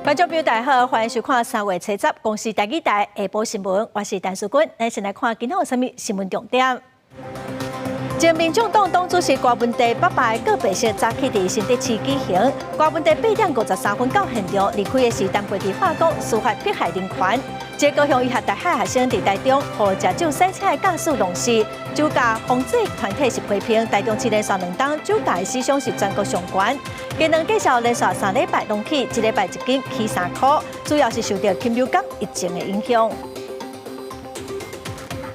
观众朋友大家好，欢迎收看3月7日公视台语台下晡新闻，我是陈淑君。咱先来看今天有啥物新闻重点。前民众党党主席郭文地8摆告别式早起伫新德市举行。郭文地8点53分到现场，离开的是陈培基化工司法迫害人权。这高雄医学大学学生伫台中，和食酒赛车的驾驶弄死，酒驾防治团体是批评台中市连续2档酒驾的死伤是全国上悬。今两介绍连续3礼拜拢起，1礼拜1斤起3块，主要是受到禽流感疫情的影响。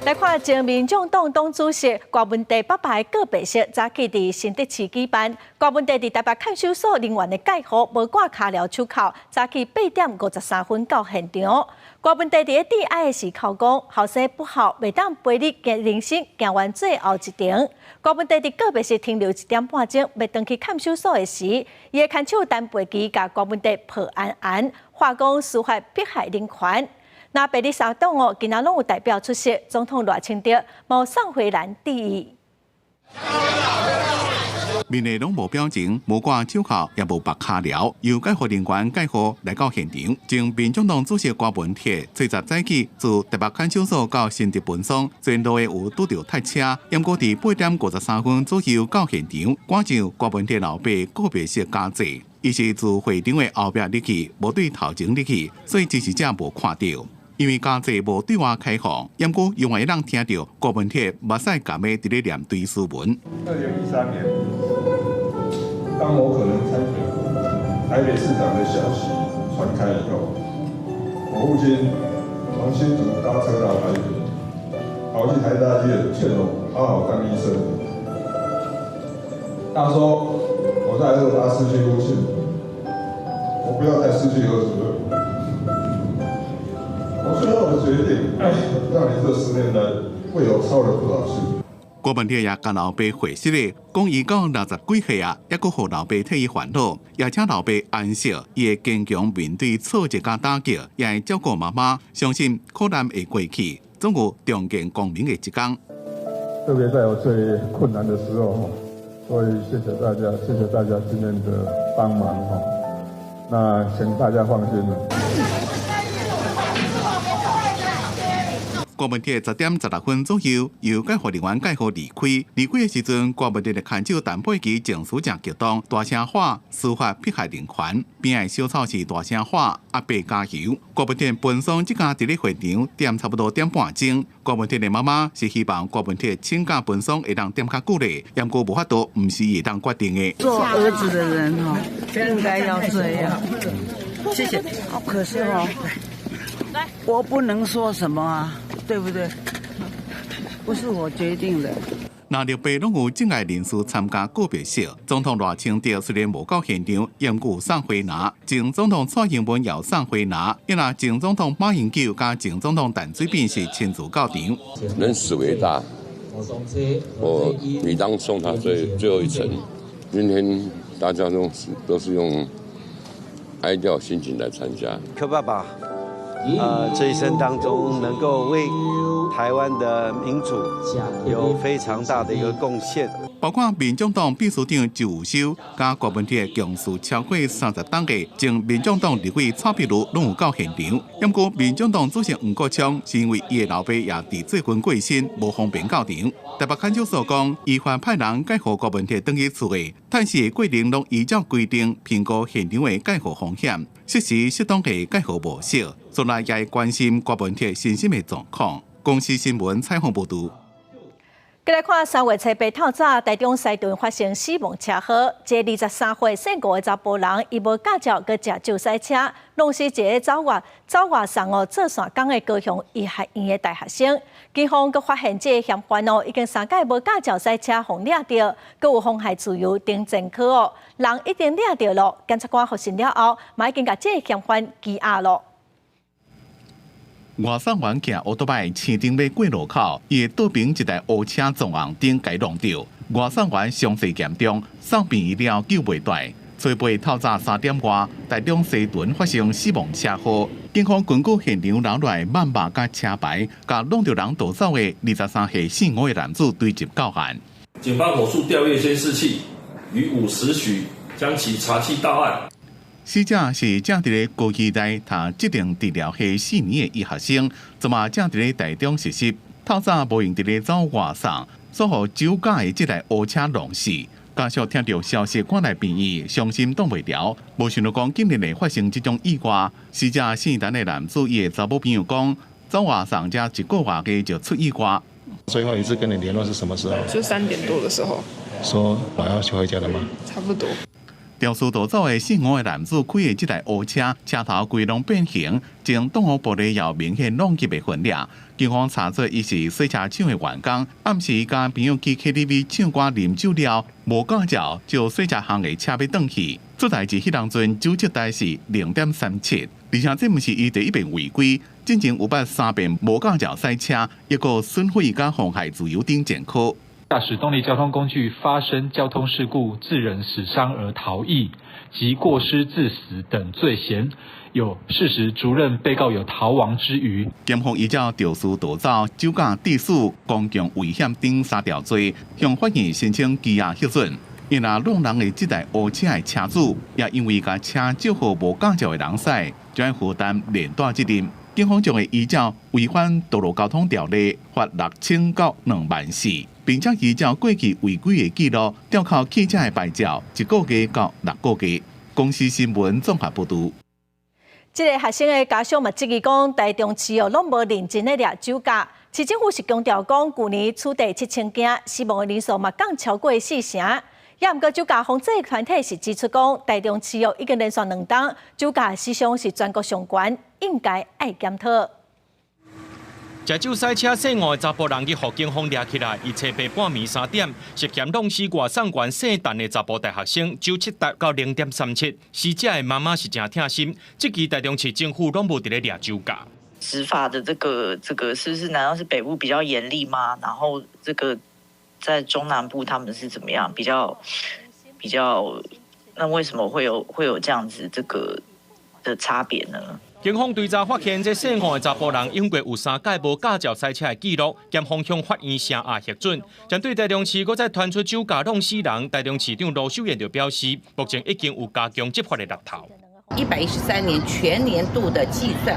来看前民众党党主席郭文地8摆告别式，早起伫新德市举办。郭文地伫台北看守所人员的介护，无挂卡寮出口，早起8点53分到现场。郭文地伫咧致哀的时口讲：后生不好，袂当陪你行人生行完最后一程。郭文地伫告别式停留1点半钟，要回去看守所的时，伊的看守陈培基甲郭文地抱安，化工司法迫害人权。那北里3党今仔拢有代表出席，总统赖清德无送回蓝致意。面内拢无表情，无挂手铐，也无绑卡寮，由介护人员介护来到现场。前民众党主席郭文铁7日早起自台北看守所到新德奔丧，前路的有拄到塞车，因过伫8点53分左右到现场，赶上郭文铁老爸告别式加祭。伊是自会场的后壁入去，无对头前入去，所以支持者无看到。因为加济无对外开放，因过永远让听到郭文铁目屎含的伫咧念堆书文。2013年，当我可能参选台北市长的消息传开以后，我父亲从新竹搭车到台北，跑去台大医院劝我好好当医生。他说我在二大失去父亲，我不要再失去儿子了。我最后的决定，让你这10年来为我操了不少心。郭文铁也甲老爸会师咧，讲伊到60几岁啊，也阁互老爸替伊烦恼，也请老爸安息，伊会坚强面对挫折甲打击，也会照顾妈妈，相信苦难会过去，总有重见光明的一天。特别在我最困难的时候，所以谢谢大家，谢谢大家今天的帮忙哈。那请大家放心了。郭文铁10点16分左右由介护人员介护离开。离开的时阵，郭文铁的看守陈培基情绪真激动，大声喊司法迫害人权，边的小草是大声喊阿伯加油。郭文铁奔丧即家伫咧会场点差不多1点半钟。郭文铁的妈妈是希望郭文铁请假奔丧会当点较久咧，不过无法度，唔是会当决定的。做儿子的人应该要这样。谢谢。好可惜我不能说什么啊。对不对？不是我决定的。那6辈拢有敬爱人士参加告别式，总统赖清德虽然无到现场，因有送回拿。前总统蔡英文也送回拿，因为前总统马英九加前总统陈水扁是亲自到场。人死为大，我理当送他最后一程。今天大家都是用哀悼心情来参加。柯爸爸。这一生当中能够为台湾的民主有非常大的一个贡献。包括民众党秘书长周有修加郭文铁共事超过30档的前民众党立委蔡壁如拢有到现场。不过民众党主席黄国昌是因为伊的老爸也伫最近过身，无方便到场。台北看守所讲，依法派人介护郭文铁登去厝的，探视的过程拢依照规定评估现场的介护风险，适时适当的介护模式。所来也关心郭文铁身心的状况。公视新闻采访报道。再来看3月7日透早，台中西屯发生死亡车祸，一个23岁姓吴的查甫人，伊无驾照，佮食酒赛车，弄死一个走外送做线工的高雄医学院的大学生。警方佮发现这个嫌犯已经3届无驾照赛车互抓到，佮有妨害自由定前科人已经抓到了。检察官复审了后，嘛已经甲这个嫌犯羁押了。外送员骑奥多摆青顶要过路口，伊的倒边一台乌车撞红顶，该撞到。外送员伤势严重，送病医了救袂大。初八透早3点外，台中西屯发生死亡车祸。警方根据现场留来万码甲车牌，甲弄着人逃走的23岁姓吴的男子追缉到案。警方火速调阅监视器，于5时许将其查缉到案。死者是正伫咧高期内读职能治疗系4年的医学生，昨嘛正伫咧台中实习，透早无用伫咧走外送，所互酒驾的这台乌车弄死。家属听到消息赶来病院，伤心挡袂了。无想到讲今日会发生这种意外，死者姓陈的男子伊的查某朋友讲，走外送才1个月内就出意外。最后一次跟你联络是什么时候？就3点多的时候。说我要回家了吗？差不多。肇事逃走的姓吴的男子开的这台乌车，车头规拢变形，前挡风玻璃也明显弄起被分裂。警方查出伊是洗车厂的员工，暗时甲朋友去 KTV 唱歌啉酒了，无驾照就洗车行的车要转去。出代志迄当阵酒测值是0.37，而且这毋是伊第一遍违规，之前有捌3遍无驾照赛车，一个损毁甲妨害自由等前科。驾驶动力交通工具发生交通事故致人死伤而逃逸及过失致死等罪嫌，有事实足认被告有逃亡之余。检方依照肇事逃走、酒驾致死、公共危险等3条罪，向法院申请羁押核准。因那弄人的这台乌车的车主，也因为甲车借予无驾照的人驶，就要负担连带责任。警方将会依照违反道路交通条例罚6000到2万4，并且依照过去违规的记录，吊扣汽车的牌照1个月到6个月。公司新闻综合报道。这个学生的家属嘛质疑讲，台中市拢无认真的抓酒驾。市政府是强调讲，去年处地7000件，死亡的人数嘛降超过4成。也毋过酒驾防治团体是指出讲，台中市已经连续2档酒驾死伤是全国上悬，应该爱检讨。食酒赛车涉案的查甫人，去互警方抓起来，伊车牌半暝3点，涉嫌弄死外送员姓陈的查甫大学生，酒测值到0.37。死者的妈妈是真痛心，这期台中市政府拢无伫咧抓酒驾。执法的这个是不是难道是北部比较严厉吗？然后这个在中南部他们是怎么样？比较，那为什么会有这样子这个的差别呢？警方调查发现，这涉案的查甫人因为有3届无驾照赛车的记录，检方向法院声押核准。针对台中市搁再传出酒驾弄死人，台中市长罗秀燕就表示，目前已经有加强执法的力头。113年全年度的计算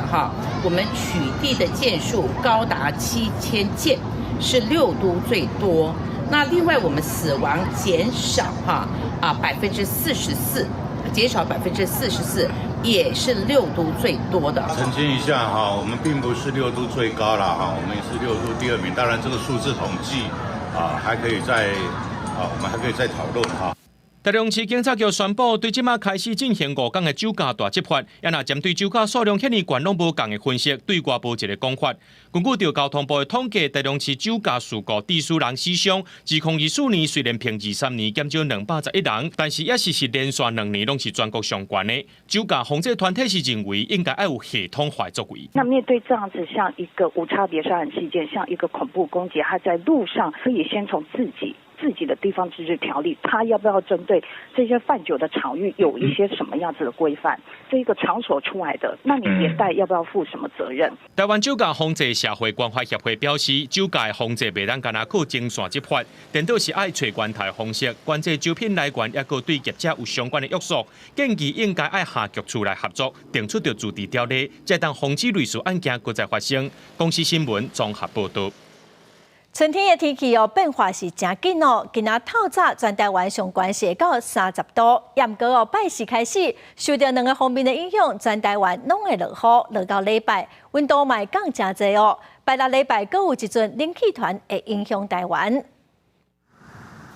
我们取缔的件数高达7000件，是6都最多。那另外我们死亡减少44%，减少44%，也是6都最多的。澄清一下我们并不是6都最高啦我们也是6都第2名。当然这个数字统计还可以我们还可以再讨论台中市警察局宣布，对即马开始进行5天的酒驾大执法，也若针对酒驾数量遐尼悬拢无共的分析，对外无一个讲法。根据着交通部的统计，台中市酒驾事故致死人死伤，2024年虽然平23年减少211人，但是也是连续2年拢是全国上悬的。酒驾防治团体是认为应该要有系统化作为。那面对这样子像一个无差别杀人事件，像一个恐怖攻击，他在路上可以先从自己的地方自治条例，他要不要针对这些贩酒的场域有一些什么样子的规范？这一个场所出来的，那你连带要不要负什么责任？台湾酒驾防治社会关怀协会表示，酒驾的防治袂当干那靠精线执法，颠倒是爱找源头的方式，关这酒品来源，也个对业者有相关的约束。建议应该爱下局处来合作，定出着驻地条例，才当防止类似案件搁再发生。公司新闻综合报道。春天的天气变化是真紧今仔透早全台湾上悬是到30度，也毋过拜四开始受到2个方面的影响，全台湾拢会落雨，落到礼拜温度嘛降真侪拜六礼拜阁有一阵冷气团会影响台湾。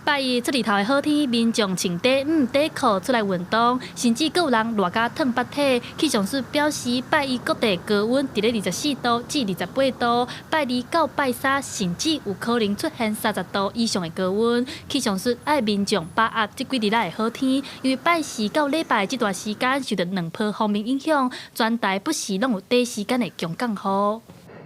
拜一出日头的好天，民众穿短裤、短裤出来运动，甚至阁有人热甲烫白体。气象署表示，拜一各地高温伫咧24度至28度，拜二到拜三甚至有可能出现30度以上的高温。气象署爱民众把握这几日来的好天，因为拜四到礼拜这段时间受到2波方面影响，全台不时拢有短时间的强降雨。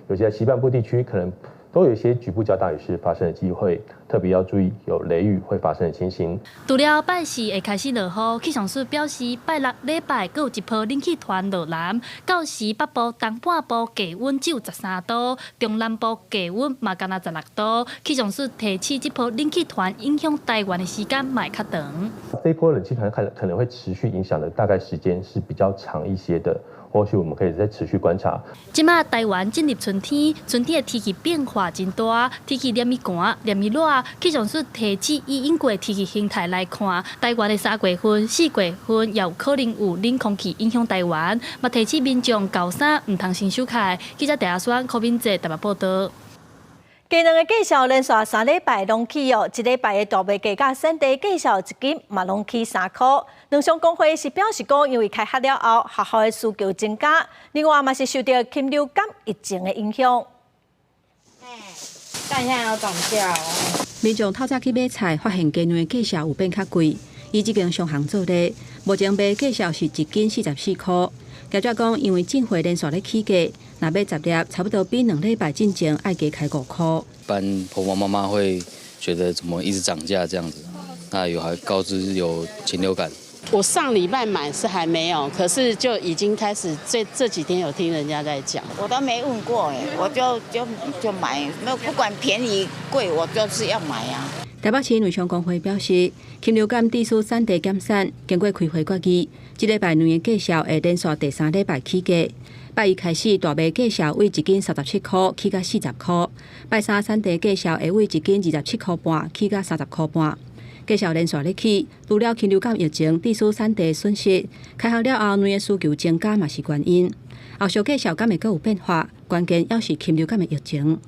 有些西半部地区可能都有一些局部较大雨势发生的机会，特别要注意有雷雨会发生的情形。除了拜四会开始落雨，气象署表示，拜六礼拜各有一波冷气团落南，到时北部东半部低温只有13度，中南部低温嘛干那16度。气象署提醒，这波冷气团影响台湾的时间会较长。这一波冷气团可能会持续影响的大概时间是比较长一些的。 或许我们可以再持续观察。即马台湾进入春天，春天的天气变化真大，天气黏咪寒、黏咪热。气象署提醒，以英国的天气形态来看，台湾的3月份、4月份也有可能有冷空气影响台湾，嘛提醒民众高衫唔通先收起。记者陈亚轩、柯敏哲台北报道。 鸡卵的介绍连续3礼拜拢起哦，一礼拜的大麦价甲产地介绍1斤嘛拢起3块。两商工会是表示讲，因为开学了后，学校的需求增加，另外嘛是受到禽流感疫情的影响。但现在要涨价哦。民众透早去买菜，发现鸡卵的价销有变较贵，以这边商行做例，目前卖价销是1斤44块。业者讲，因为进货连续咧起价，若买10粒，差不多比2礼拜进前爱加开5块。一般婆婆妈妈会觉得怎么一直涨价这样子，那还告知有禽流感。我上礼拜买是还没有，可是就已经开始这几天有听人家在讲。我都没问过哎，我就买，那不管便宜贵，我就是要买啊。台北市卫生工会表示，禽流感致使产地减产，经过开会决议，这礼拜卵的价销会连续第3礼拜起价。拜一开始，大麦价销为1斤37块起到40块；拜三产地价销会为1斤27块半起到30块半。价销连续咧起，除了禽流感疫情致使产地损失，开学了后卵的需求增加嘛是原因。后续价销敢会阁有变化，关键要是禽流感的疫情。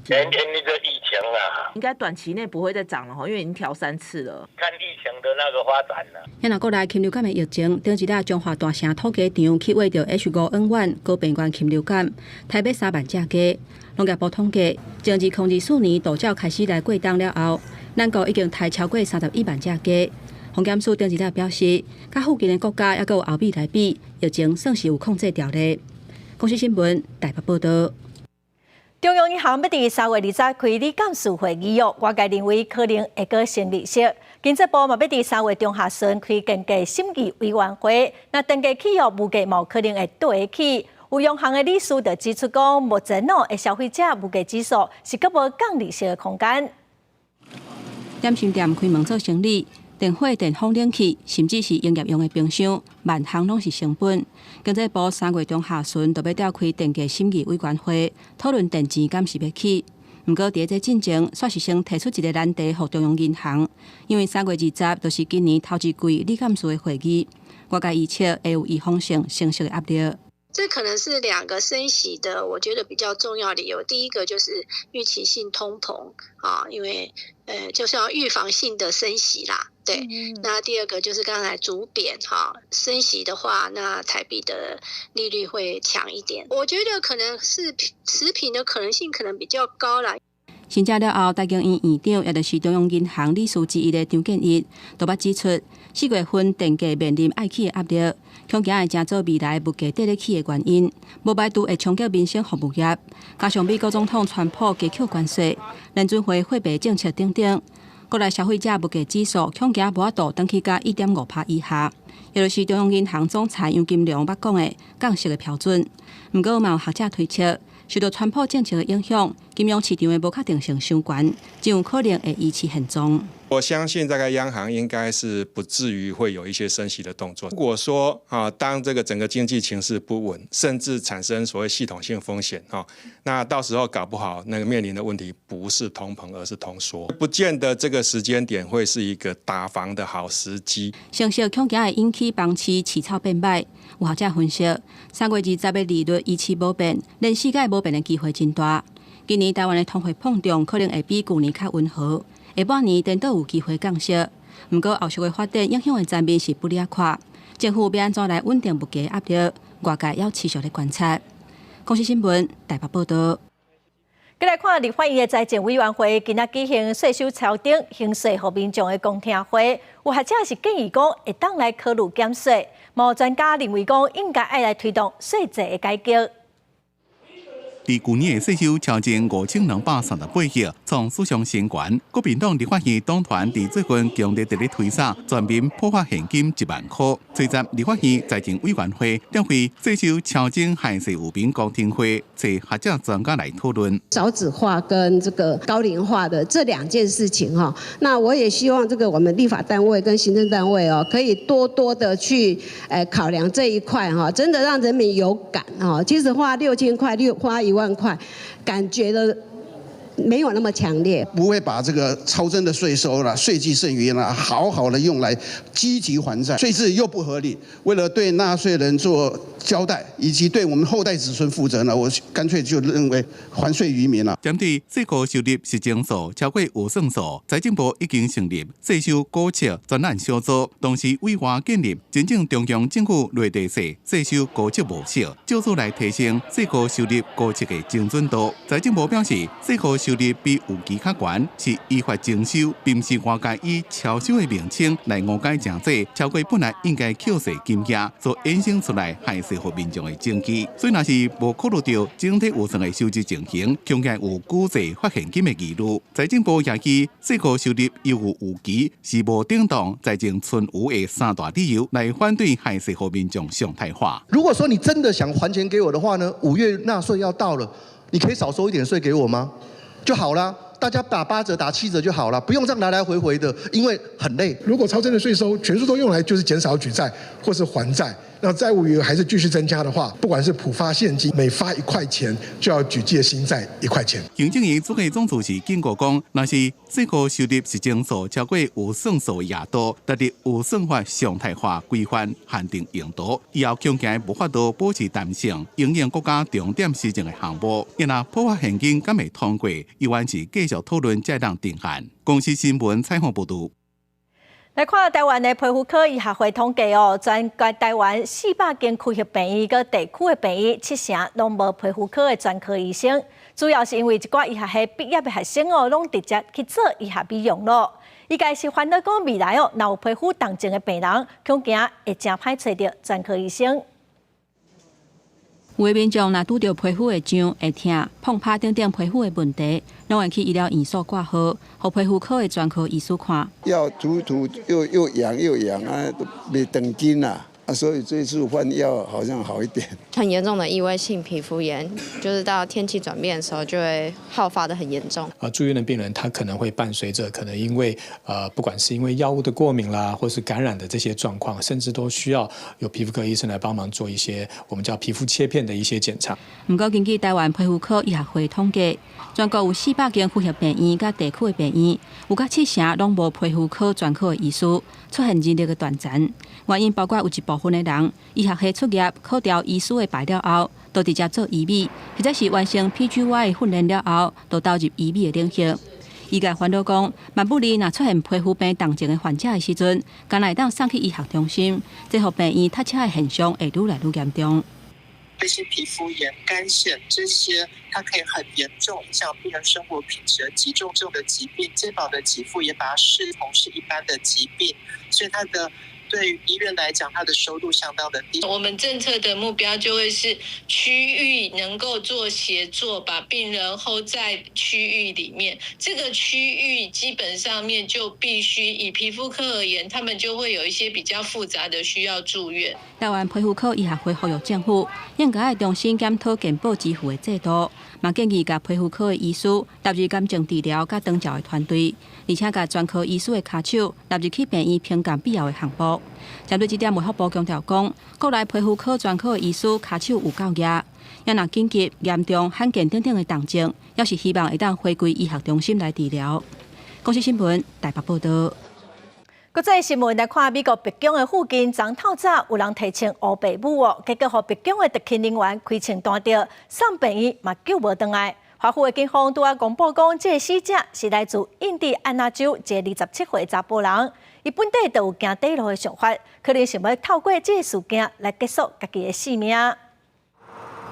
应该短期内不会再涨了哈，因为已经调3次了。看疫情的那个发展了。现在国内禽流感的疫情，顶一日中华大城土鸡场去挖到 H5N1 高病原禽流感，台北3万只鸡。农业部统计，从2024年稻照开始来过冬了后，咱国已经抬超过31万只鸡。防检署顶一日表示，甲附近的国家也有欧美来比，疫情算是有控制掉咧。公司新闻台北报道。中央银行要伫3月20日开理监事会议哦，外界认为可能会阁成立式。经济部嘛要伫3月中下旬开经济审议委员会，那登记企业物价嘛可能会对起。有央行的理事就指出讲，目前的消费者物价指数是阁无降利息的空间。点心店开门做生意。电火、电风、冷气，甚至是营业用的冰箱，万项拢是成本。经济部3月中下旬就要召开电价审议委员会，讨论电钱敢是要起。不过，伫这进前，煞是先提出一个难题给中央银行，因为3月20就是今年头一季理监事的会议，外界预测会有预防性升息的压力。这可能是2个升息的，我觉得比较重要理由。第一个就是预期性通膨啊，因为就是要预防性的升息啦。对，那第二个就是刚才主贬哈，升息的话，那台币的利率会强一点。我觉得可能是持平的可能性可能比较高啦。审查了后，台经院院长也就是中央银行理事之一的张建一，都捌指出，4月份电价面临爱起的压力，恐惊会成做未来物价跌得起的原因。无排除会冲击民生服务业，加上美国总统川普加扣关税、联准会货币政策等等，国内消费者物价指数恐惊无法度登去到 1.5% 以下，也就是中央银行总裁杨金龙捌讲的降息的标准。不过，嘛有学者推测，受到川普政策的影响，金融市场的不确定性相关，真有可能会依次现状。我相信这个央行应该是不至于会有一些升息的动作。如果说当这个整个经济情势不稳，甚至产生所谓系统性风险那到时候搞不好那个面临的问题不是通膨，而是通缩，不见得这个时间点会是一个打房的好时机。升息恐惊会引起房市起炒变卖。有学者分析，3月20的利率依次无变，连世界无变的机会真大。今年台湾的通货膨胀可能会比去年较温和。下半年颠倒有机会降息，不过后续的发展影响的层面是不利快。政府要安怎来稳定物价压力，外界要持续的观察。公司新闻台北报道。再来看立法院的财政委员会今仔举行税收超顶行税和民众的公听会，有学者是建议讲会当来考虑减税，某专家认为讲应该爱来推动税制的改革。伫去年的税收超前5238亿，创史上新高。国民党立法院党团伫最近强烈地推扫全民普发现金1万块，随着立法院财政委员会召开税收超前害税有名公听会，找学者专家来讨论少子化跟这个高龄化的这2件事情哈。那我也希望这个我们立法单位跟行政单位可以多多的去考量这一块哈，真的让人民有感哈。其实花6000块，花1万块，感觉的没有那么强烈，不会把这个超征的税收啦、税基剩余啦，好好的用来积极还债，税制又不合理。为了对纳税人做交代，以及对我们后代子孙负责呢，我干脆就认为还税于民了。针对税科收入实情数超过有算数，财政部已经成立税收估测专案小组，同时委外建立真正中央政府内地税收估测模式，借此来提升税科收入估测的精准度。财政部表示，税科收入比预期较悬，是依法征收，并不是外界以超收的名称来误解真济，超过本来应该扣税金额所衍生出来害税给民众的证据。所以，若是无考虑到整体预算的收支情形，恐惊有估税发现金的疑虑。财政部也记税科收入犹如预期，是无顶当财政存余的3大理由来反对害税给民众常态化。如果说你真的想还钱给我的话呢，5月纳税要到了，你可以少收一点税给我吗？就好啦，大家打8折、打7折就好了，不用这样来来回回的，因为很累。如果超征的税收全数都用来就是减少举债或是还债，那债务余额还是继续增加的话，不管是普发现金，每发1块钱就要举借新债1块钱。行政院主计总处是警告讲，若是税科收入实情数超过有算数的额度，达到有算法常态化规范限定用途，以后恐惊无法度保持弹性，应用国家重点施政的项目。因若普发现金敢未通过，依然是继续讨论才当定案。公司新闻采访报道。来看台湾的皮肤科医学会统计全台湾400间区域病院跟地区的病院，7成拢无皮肤科的专科医生，主要是因为一寡医学系毕业的学生拢直接去做医学美容咯。伊家是烦恼讲未来若有皮肤动症的病人，恐惊会真歹找到专科医生。有的民众若拄到皮肤会痒、会痛、碰拍等等皮肤的问题，拢会去医疗院所挂号，互皮肤科的专科医师看。药涂又痒啊，都没等筋啦。所以这次换药好像好一点。很严重的异位性皮肤炎，就是到天气转变的时候就会好发的很严重。住院的病人他可能会伴随着可能因为不管是因为药物的过敏啦，或是感染的这些状况，甚至都需要有皮肤科医生来帮忙做一些我们叫皮肤切片的一些检查。不过根据台湾皮肤科医学会统计，全国有400间区域病院甲地区的病院，有甲7成拢无皮肤科专科的医师，出现人力的断层。原因包括有一部分的人，医学系出业考调医师的牌了后，都直接做医美，或者是完成 PGY 训练了后，都投入医美的领域。医界烦恼讲，万不利若出现皮肤病动症的患者的时阵，敢来当送去医学中心，这互病院塞车的现象会愈来愈严重。这些皮肤炎、干癣这些，它可以很严重影响病人生活品质的急重症的疾病，健保的给付也把它视同是一般的疾病，所以它的。对于医院来讲，它的收入相当的低。我们政策的目标就会是区域能够做协作，把病人 hold 在区域里面。这个区域基本上面就必须以皮肤科而言，他们就会有一些比较复杂的需要住院。台湾皮肤科医学会呼吁政府应该重新检讨健保支付的制度，嘛建议甲皮肤科的医师纳入癌症治疗甲长照的团队，而且甲专科医师的卡手纳入去病院评鉴必要的项目。针对这点，卫福部强调讲，国内皮肤科专科的医师卡手有够热，也若紧急、严重、罕见等等的动症，要是希望会当回归医学中心来治疗。公司新闻台北报道。国际新闻来看，美国白宫的附近昨透早有人提穿乌白舞结果被白宫的特勤人员开枪弹着，送病院嘛救无回来。华府的警方拄仔公布讲，这个死者是来自印第安纳州一个27岁查甫人。伊本地就有行底路的想法，可能想要透过这个事件来结束家己的性命。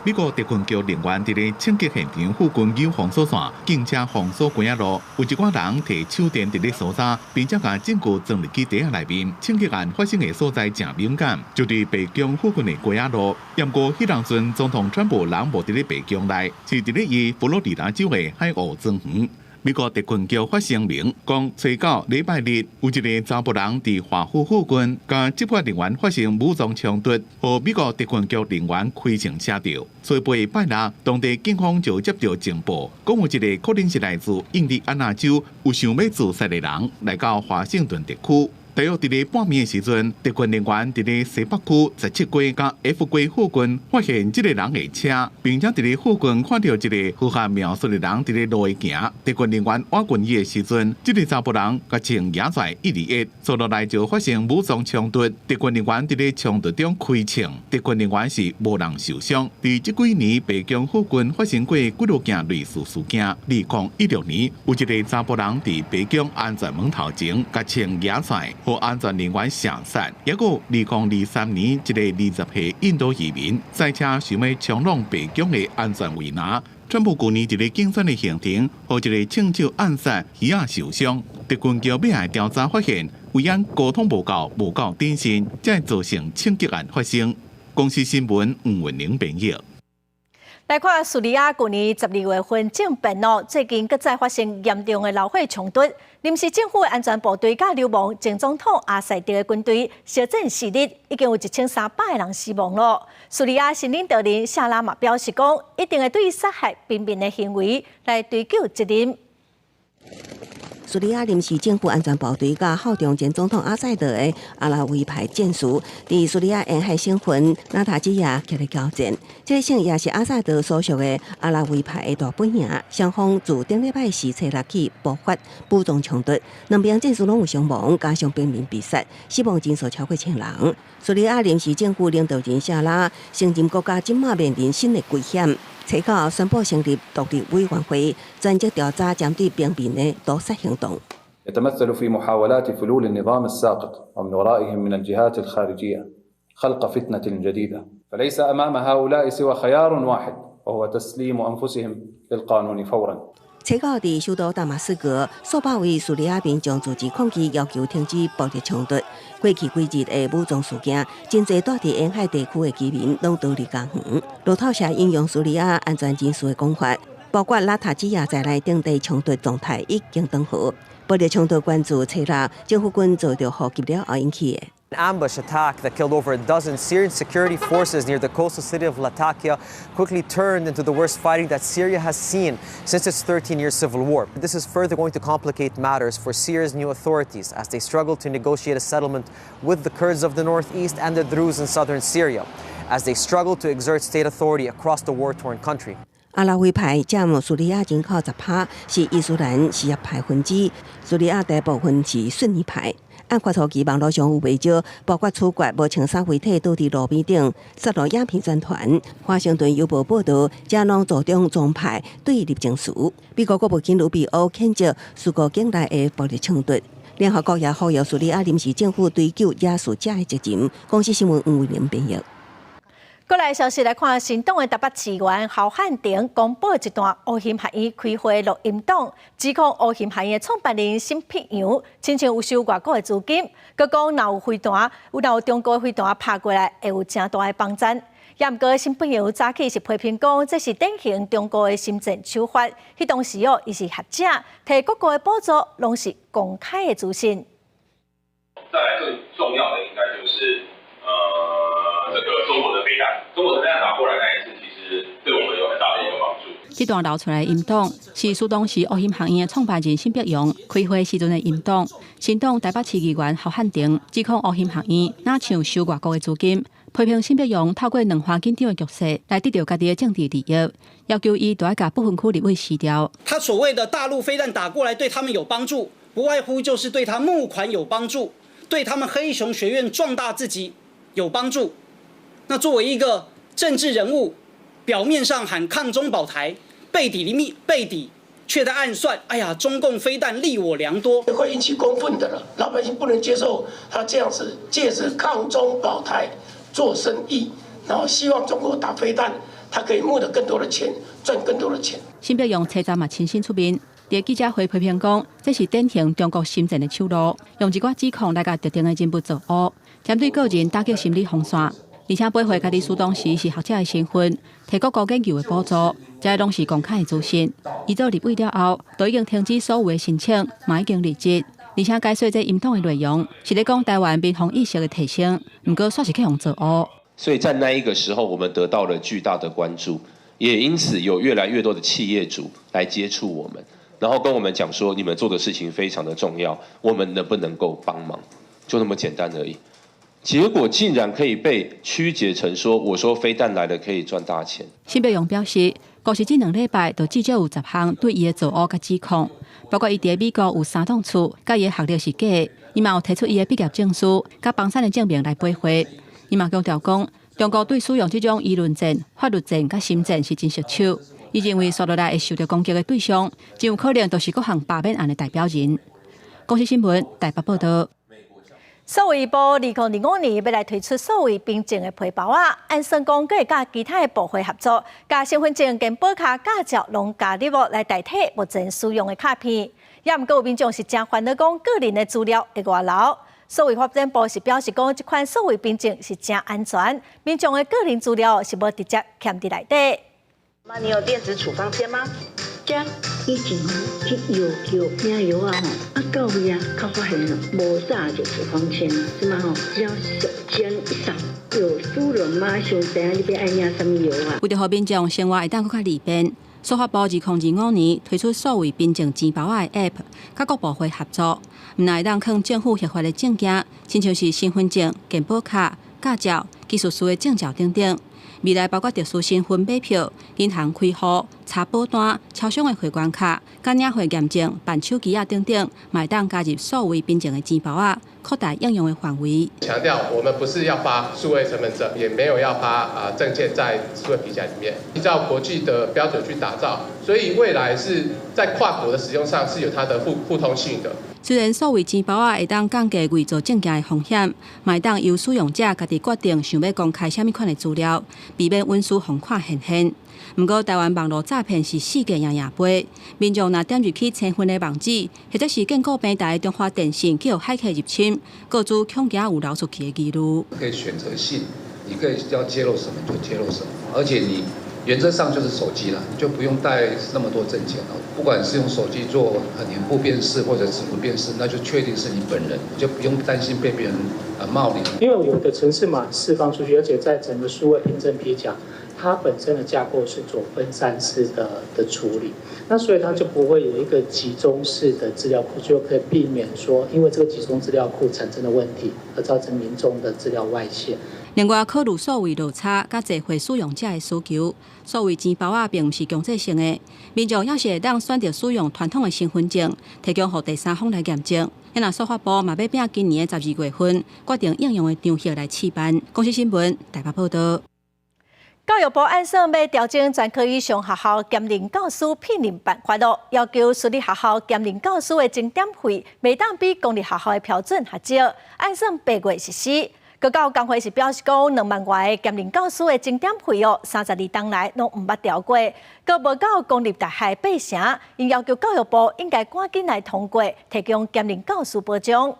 美国特勤局人员伫咧清洁现场附近有封锁线，并且封锁关仔路，有一寡人摕手电伫咧搜查，并且把证据装入去袋仔内面。清洁案发生的所在正敏感，就伫北京附近的关仔路。不过，迄当阵总统川普人无伫咧北京内，是伫咧伊佛罗里达州的海鸥庄园。美国特勤局发声明讲，找到礼拜日有一个查甫人伫华府附近，甲执法人员发生武装冲突，和美国特勤局人员开枪射着。所以拜六，当地警方就接到情报，讲有一个可能是来自印第安纳州有想要自杀的人来到华盛顿特区。大约伫咧半暝的时阵，特勤人员伫咧西北区17街甲 F 街附近发现这个人的车，并且伫咧附近看到一个符合描述的人伫咧路的行。特勤人员挖近伊的时阵，这个查甫人甲穿野拽121，坐落来就发生武装冲突。特勤人员伫咧冲突中开枪，特勤人员是无人受伤。伫这几年，北京附近发生过几落件类似事件。2016年，有一个查甫人伫北京安全门头前甲穿野拽。和安全人员射杀，也有2023年一个20岁印度移民赛车想要冲撞北京的安全围栏。川普去年一个竞选的行程，和一个庆祝暗杀鱼仔受伤。特勤局要来调查发现，为因沟通无够电信，才会造成枪击案发生。公司新闻黄文玲编译。来看叙利亚去年12月份政变最近搁再发生严重的流血冲突。临时政府的安全部队甲流亡前总统阿塞德的军队小战4日，已经有1300个人死亡了。叙利亚新领导人夏拉嘛表示讲，一定会对杀害平民的行为来追究责任。叙利亚临时政府安全部队甲效忠前总统阿塞德的阿拉维派战士，伫叙利亚沿海省份纳塔基亚激烈交战。这个省也是阿塞德所属的阿拉维派的大本营。双方自顶礼拜4初6起爆发武装冲突，两边战士拢有伤亡，加上平民被杀，死亡人数超过1000人。叙利亚临时政府领导人夏拉承认国家即马面临新的危险。初九宣布成立独立委员会，专责调查针对平民的屠杀行动。يتمثل في محاولات فلول النظام الساقط ومن ورائهم من الجهات الخارجية خلق فتنة جديدة، فليس أمام هؤلاء سوى خيار واحد وهو تسليم أنفسهم للقانون فورا。初九伫首都大马士革，数百位叙利亚民众组织抗议，要求停止暴力冲突。过去几日的武装事件，真侪住伫沿海地区的居民拢逃离家园。路透社引用叙利亚安全人士的讲法，包括拉塔基亚在内等地冲突状态已经缓和。暴力冲突关注初六，政府军遭到伏击了后引起的。An ambush attack that killed over a dozen Syrian security forces near the coastal city of Latakia quickly turned into the worst fighting that Syria has seen since its 13-year civil war. This is further going to complicate matters for Syria's new authorities as they struggle to negotiate a settlement with the Kurds of the northeast and the Druze in southern Syria, as they struggle to exert state authority across the war-torn country. 阿拉维派占叙利亚人口10%，是伊斯兰什叶派分支。叙利亚大部分是逊尼派。按发初期，网络上有不少包括出国无穿衫遗体倒伫路边顶，杀戮鸦片战团。华盛顿邮报报道，这拢助长宗派对立情绪。美国国务卿卢比奥谴责叙国境内的暴力冲突。联合国也呼吁叙利亚临时政府追究野史者的责任。公司新闻黄伟玲编译。过来消息来看，新党的台北市议员侯汉廷公布一段乌险学院开会录音档，指控乌险学院的创办人沈碧阳亲像有收外国的资金，佮讲若有飞弹，若有中国的飞弹拍过来，会有正大的帮战。也毋过，沈碧阳早起是批评讲，这是典型中国的行政手法。迄当时伊是学者，摕各国的补助，拢是公开的资讯。再来最重要的应该就是这个中国的飞弹，中国的飞弹打过来那一次，其实对我们有很大的一个帮助。这段流出来的音档是苏当时乌险学院的创办人沈碧阳开会时阵的音档。新党台北市议员侯汉廷指控乌险学院哪像收外国的资金，批评沈碧阳透过两花紧张的局势来得到家己的政治利益，要求伊就要把不分区立委洗掉。他所谓的大陆飞弹打过来对他们有帮助，不外乎就是对他募款有帮助，对他们黑熊学院壮大自己有帮助。那作为一个政治人物，表面上喊抗中保台，背底却在暗算，哎呀，中共飞弹利我良多，会引起公愤的了。老百姓不能接受他这样子借着抗中保台做生意，然后希望中国打飞弹他可以募得更多的钱，赚更多的钱。新北用车站嘛亲身出面，在记者会批评讲，这是典型中国心政的手路，用一寡指控来甲特定的人物作恶，针对个人打击心理封杀。而且背后家己主动时是学者的身份，提供高研究的补助，这拢是公开的资讯。伊做立委了后，都已经停止所有的申请，嘛已经离职。而且解说这隐痛的内容，是咧讲台湾民风意识的提升，不过煞是去用作恶。所以在那一个时候，我们得到了巨大的关注，也因此有越来越多的企业主来接触我们，然后跟我们讲说，你们做的事情非常的重要，我们能不能够帮忙？就那么简单而已。结果竟然可以被曲解成说，我说飞弹来了可以赚大钱。新北勇表示，过去这2礼拜，就至少有10项对伊的作恶甲指控，包括伊伫美国有3栋厝，甲伊的学历是假的，伊嘛有提出伊的毕业证书、甲房产的证明来背回。伊嘛强调讲，中国对使用这种舆论战、法律战甲心战是真熟手。伊认为接落来会受到攻击的对象，真有可能都是各项罢免案的代表人。公司新闻台北报道。数位部2025年要来推出数位边境的皮包啊，按算讲，佮会甲其他的部会合作，甲身份证、健保卡、驾照拢加入来代替目前使用的卡片。也毋过有民众是真烦恼讲个人的资料会外流。数位发展部是表示讲，这款数位边境是真安全，民众的个人资料是无直接嵌伫内底。妈，你有电子处方签吗？加以前去药局领药啊到位啊，才发现无啥就处方签，是吗？只要手间一扫，有输入马上知影你要爱领什么药啊。为着互民众生活会当更较利便，数发部2025年推出数位边境钱包的 App， 甲各部会合作，毋但会当放政府核发的证件，亲像是身份证、健保卡、驾照、技术师的证照等等。未来包括特殊身份买票、银行开户、查保单、超商的会员卡、甲领会验证、办手机等等，买当加入数位边境的钱包扩大应用的范围。强调我们不是要发数位身份证，也没有要发证件在数位皮夹里面，依照国际的标准去打造，所以未来是在跨国的使用上是有它的互通性的。虽然数位钱包会当降低伪造证件的风险，嘛会当由使用者家己决定想要公开什么款的资料，避免文书风化现现。不过，台湾网络诈骗是世界赢杯，民众若点入去千分的网址，或者是建构平台中华电信叫骇客入侵，各自恐惊有流出去的记录。可以选择性，你可以要揭露什么就揭露什么，而且你原则上就是手机了，你就不用带那么多证件了。不管是用手机做脸部辨识或者指纹辨识，那就确定是你本人，你就不用担心被别人冒领。因为我的程式码释放出去，而且在整个数位凭证皮夹，它本身的架构是做分散式的处理，那所以它就不会有一个集中式的资料库，就可以避免说因为这个集中资料库产生的问题，而造成民众的资料外泄。另外，考虑数位落差甲集会使用者的需求，数位钱包并不是强制性的，民众要是会当选择使用传统的身份证，提供予第三方来验证。因若数发部嘛要拼今年的12月份，决定应用的场合来试办。公司新闻台北报道。教育部按算要调整全科以上学校兼任教师聘任办法咯，要求私立学校兼任教师的钟点费袂当比公立学校的标准较少，按算8月实施。高教工会是表示讲，2万元的兼任教师的钟点费32档来拢毋捌调过，阁无到公立大学8成，因要求教育部应该赶紧来通过，提供兼任教师保障。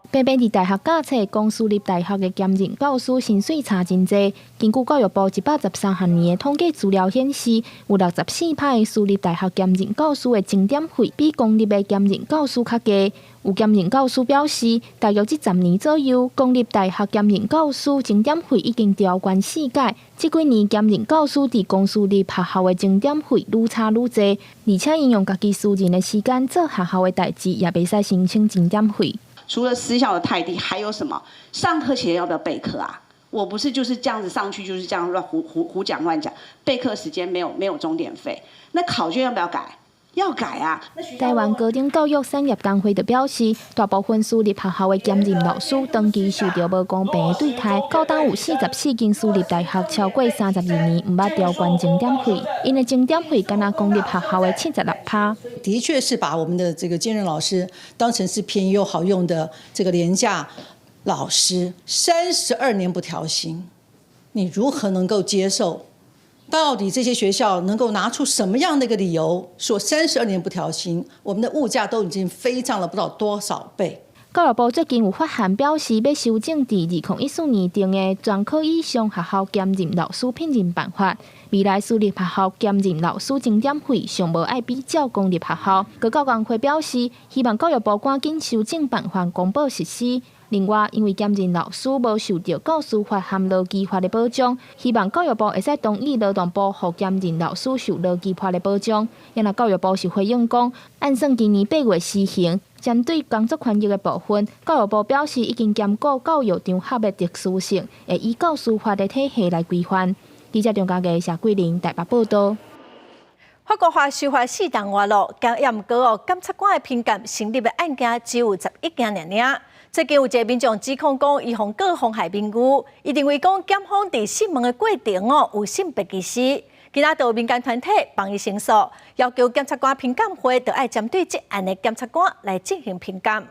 偏偏伫大学教册，公私立大学的兼任教师薪水差真侪。根据教育部113学年的统计资料显示，有64%的私立大学兼任教师的钟点费比公立的兼任教师较低。有兼任教师表示，大约这10年左右，公立大学兼任教师钟点费已经调悬4届。这几年兼任教师伫公私立学校的钟点费愈差愈侪，而且因用家己私人的时间做学校的代志，也袂使申请钟点费。除了私校的太低，还有什么？上课前要不要备课啊？我不是就是这样子上去，就是这样乱胡讲乱讲。备课时间没有钟点费，那考卷要不要改？要改啊！台湾高等教育产业工会就表示，大部分私立学校的兼任老师长期受到无公平的对待，高达有44间私立大学超过32年毋捌调悬钟点费，因的钟点费敢若公立学校的76%。的确是把我们的这个兼任老师当成是便宜又好用的这个廉价老师，32年不调薪。你如何能够接受？到底这些学校能够拿出什么样的一个理由，说32年不调薪，我们的物价都已经飞涨了不知道多少倍？教育部最近有发函表示，要修正伫2014年定的专科以上学校兼任老师聘任办法。未来私立学校兼任老师钟点费尚无爱比照公立学校。各教工会表示，希望教育部赶紧修正办法公布实施。另外，因为兼任老师无受到教师法和劳基法的保障，希望教育部会使同意劳动部互兼任老师受劳基法的保障。因为教育部是回应讲，按算今年8月施行。针对工作权益的部分，教育部表示已经兼顾教育场合的特殊性，会依教师法的体系来规范。记者中嘉嘅谢桂玲台北报道。法国法司法4档外落，检验过检察官的评鉴成立的案件只有11件尔。最近有一个民众指控讲，伊向各妨害名誉，伊认为讲检方伫审问的过程有性别歧视。今仔有民间团体帮伊申诉，要求检察官评鉴会就要针对这案的检察官来进行评鉴。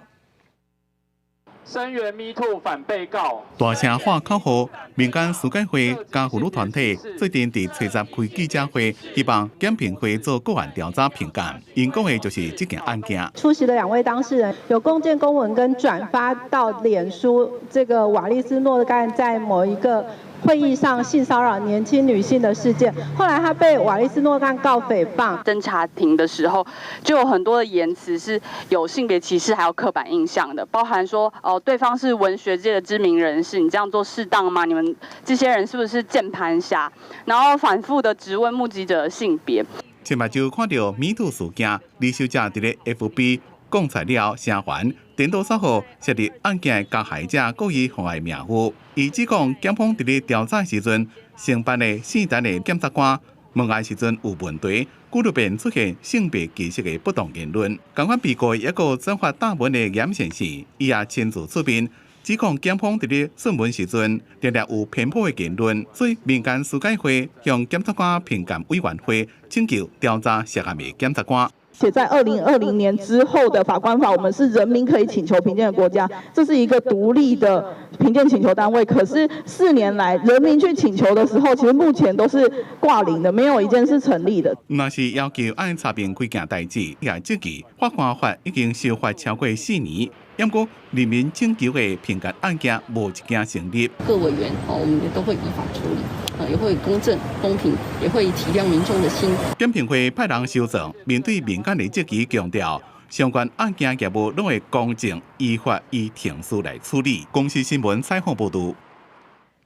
声援 MeToo 反被告。大声喊口号，民间司改会加妇女团体最近伫初10开记者会，希望检评会做个案调查评鉴。因讲的就是这件案件。出席的2位当事人有共建公文跟转发到脸书，这个瓦利斯诺干在某一个会议上性骚扰年轻女性的事件，后来他被瓦利斯诺干告诽谤。侦查庭的时候，就有很多的言辞是有性别歧视，还有刻板印象的，包含说对方是文学界的知名人士，你这样做适当吗？你们这些人是不是键盘侠？然后反复的质问目击者的性别。前摆就看到MeToo事件，李小姐伫咧 FB 讲材料声援。电脑3号涉入案件的加害者故意妨害名誉，伊指讲检方伫咧调查时阵，承办的4单的检察官问案时阵有问题，纪录片出现性别歧视的不当言论。同款被告一个转发大文的严先生，伊也亲自出面，指控检方伫咧讯问时阵，常常有偏颇的言论，所以民间司改会向检察官评鉴委员会请求调查涉案的检察官。且在2020年之后的法官法，我们是人民可以请求评鉴的国家，这是一个独立的评鉴请求单位。可是4年来，人民去请求的时候，其实目前都是挂零的，没有一件是成立的。若是要求按查明几件代志，也即期法官法已经修法超过4年。不过，人民请求的评鉴案件无一件成立。各委员我们也都会依法处理，也会公正公平，也会体谅民众的心。检评会派人修正，面对民间的质疑，强调相关案件业务拢会公正依法依程序来处理。公司新闻采访报道。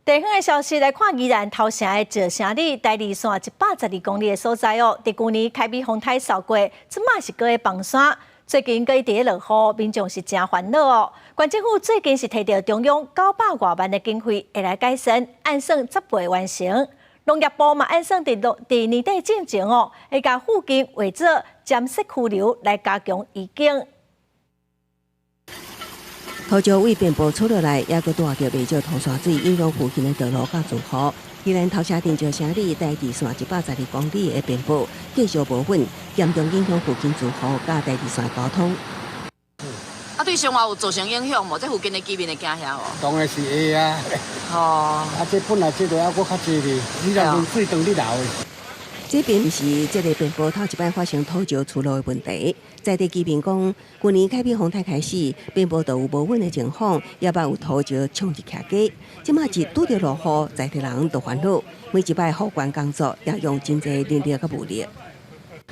地方的消息来看，宜兰头城的石城里台二线112公里的所在伫去年凯比风台扫过，即马是搁在崩山。最近搁一直落雨，民众是真烦恼哦。县政府最近是摕到中央900多万的经费，会来改善，按算10月完成。农业部嘛按算伫年底进前会甲附近划做暂时区流来加强移境。土石为遍布出落来，也搁带着未少土沙水影响附近的道路甲住户。宜兰头城镇石城里台二线112公里的遍布继续无稳，严重影响附近住户甲台二线交通。对生活有造成影响无？这附近的居民会惊遐无？当然是会啊。哦。这本来这度还搁较济哩，你若用水当你流的。这边是这个遍布头一摆发生土石出路的问题。在地居民讲，去年凯比风台开始，遍布都有无稳的情况，也捌有土石冲入徛街。即马是拄着落雨，在地人都烦恼，每一摆复原工作也用真侪人力甲物力。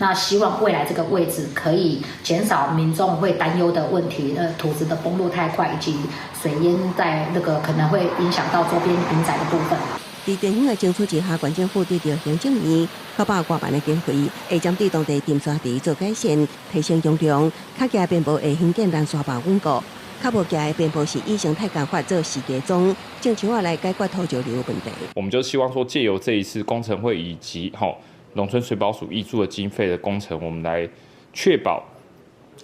那希望未来这个位置可以减少民众会担忧的问题，土质的崩落太快，以及水淹在那个可能会影响到周边民宅的部分。在地方的争取之下，县政府得到行政院900多万的经费，会针对当地沉沙地做改善，提升容量。较佳遍布会兴建拦沙坝稳固，较无佳的遍布是以生态工法做时间中，正常来解决土石流问题。我们就希望说，借由这一次工程会以及农村水保署挹注的经费的工程，我们来确保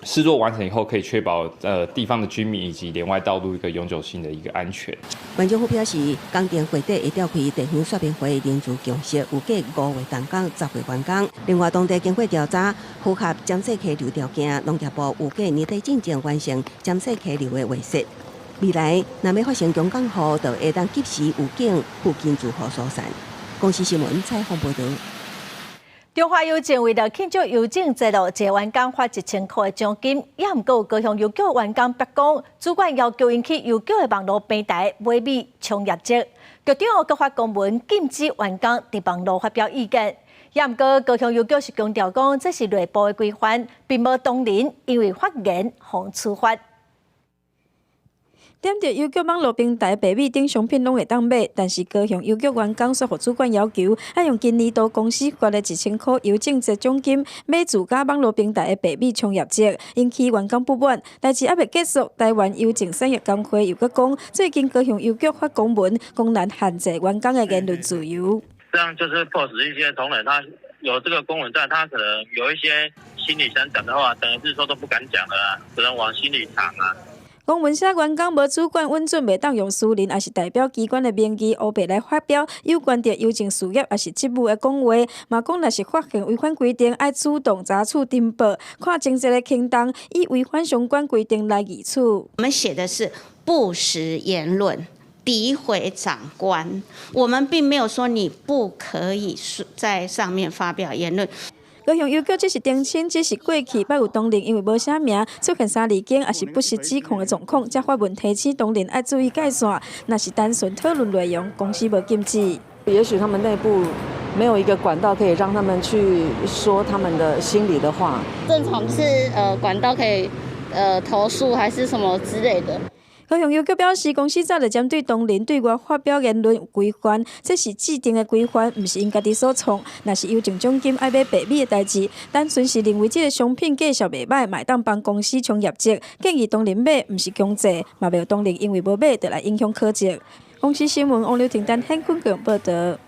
施作完成以后，可以确保地方的居民以及连外道路一个永久性的一个安全。县政府表示，工程会底会召开地方说明会，人数共识有计5月动工，10月完工。另外，当地经过调查，符合暂时溪流条件，农业部有计年底进前完成暂时溪流的维设。未来若要发生强降雨，就会当及时预警附近住户疏散。公司新闻采访报道。中华邮政为了庆祝邮政节咯，一个员工发1000块的奖金，也毋过高雄邮局员工白讲，主管要求因去邮局的网络平台买米冲业绩。局长阁发公文禁止员工伫网络发表意见。也毋过高雄邮局是强调讲，这是内部的规范，并无当然因为发言互处罚。点着邮局网络平台白米等商品拢会当买，但是高雄邮局员工说，互主管要求，要用今年度公司发的1000块邮政节奖金买自家网络平台的白米冲业绩，引起员工不满。代志还未结束，台湾邮政产业工会又讲，最近高雄邮局发公文，公然限制员工的言论自由。这样就是迫使一些同仁，他有这个公文在，他可能有一些心里想讲的话，等于是说都不敢讲了啊，只能往心里藏啊。公文写员工无主管允准，袂当用私人也是代表机关的名义黑白来发表有关着邮政事业也是职务的讲话，嘛讲若是发现违反规定，爱主动查处申报，看情节的轻重，以违反相关规定来议处。我们写的是不实言论。诋毁长官，我们并没有说你不可以在上面发表言论。高雄邮局只是澄清，只是过去捌有同仁因为无写名出现3、2件也是不实指控的状况，才发文提醒同仁要注意改善。若是单纯讨论内容，公司无禁止。也许他们内部没有一个管道可以让他们去说他们的心里的话。正常是管道可以投诉还是什么之类的。高雄邮局表示，公司早就针对同仁对外发表言论有规范，这是制定的规范，不是因家己所创。若是邮政奖金爱买白米的代志，单纯是认为这个商品介绍袂歹，嘛会当帮公司冲业绩，建议同仁买，不是强制，嘛袂有同仁因为无买，就来影响科技。公司新闻王刘婷丹、hen坤cường报道。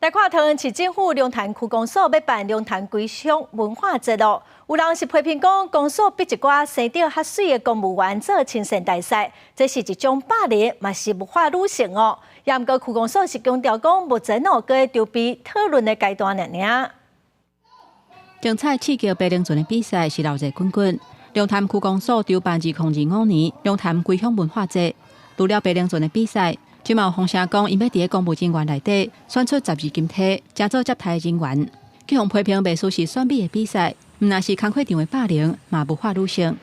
来看桃市政府龙潭区公所要办龙潭归乡文化节咯，有人是批评讲，公所逼一寡生到较水的公务员做亲善大使，这是一种霸凌，嘛是无法女性哦。也毋过区公所是强调讲，目前哦，搁在筹备讨论的阶段尔。精彩刺激白龙船的比赛是闹热滚滚。龙潭区公所筹办2025年龙潭归乡文化节，除了白龙船的比赛。今有风声讲，因要伫公务人员内底选出12金梯，加做接待人员。去互批评袂输是选美的比赛，毋那是工课场的霸凌，嘛无法女性。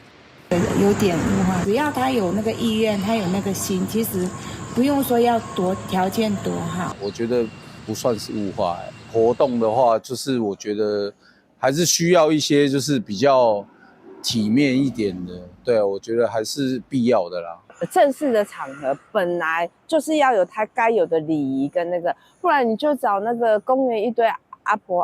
有点物化，只要他有那个意愿，他有那个心，其实不用说要多条件多好。我觉得不算是物化，活动的话，就是我觉得还是需要一些就是比较体面一点的，对，我觉得还是必要的啦。正式的场合本来就是要有他该有的礼仪跟那个，不然你就找那个公园一堆阿婆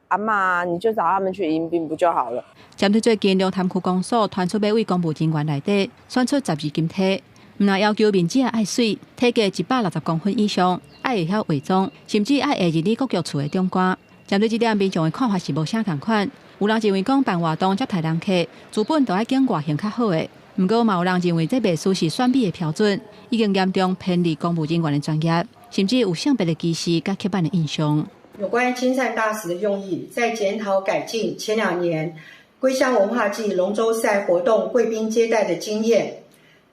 阿嬷，你就找他们去迎宾不就好了？针对最近龙潭区公所传出要为公务人员内底选出12金梯，毋但要求面子爱水，体格160公分以上，爱会晓化妆，甚至爱会日理国局处的长官。针对这点，民众的看法是无啥同款。有人认为讲办活动接待人客，资本都爱拣外形较好的。不过，嘛有人认为这袂属是选美的标准，已经严重偏离公务人员的专业，甚至有性别的歧视甲刻板的印象。有关亲善大使的用意，在检讨改进前2年归乡文化季龙舟赛活动贵宾接待的经验，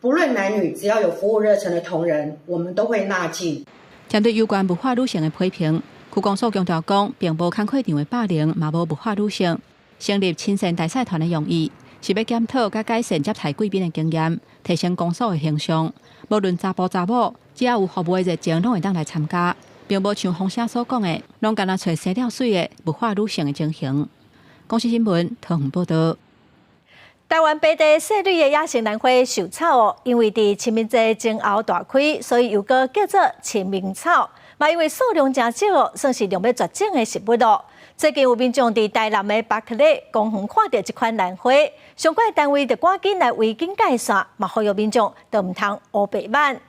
不论男女，只要有服务热忱的同仁，我们都会纳进。针对有关不法女性的批评，区公所强调讲，并无工课场的霸凌，嘛无不法女性，成立亲善大使团的用意。是要检讨甲改善接待贵宾的经验，提升公所的形象。无论查甫查某，只要有服务的热情，拢会当来参加，并无像风声所讲的，拢干那找生了水的不法女性的情形。公司新闻桃园报道。台湾本地细蕊的野生兰花受草哦，因为伫清明节前后大开，所以又个叫做清明草。嘛，因为数量真少哦，算是量要绝种的食物哦。最近有民众伫台南的北克里公园看到这款兰花，相关单位就赶紧来围巾介绍，嘛呼吁民众都唔通乌白板。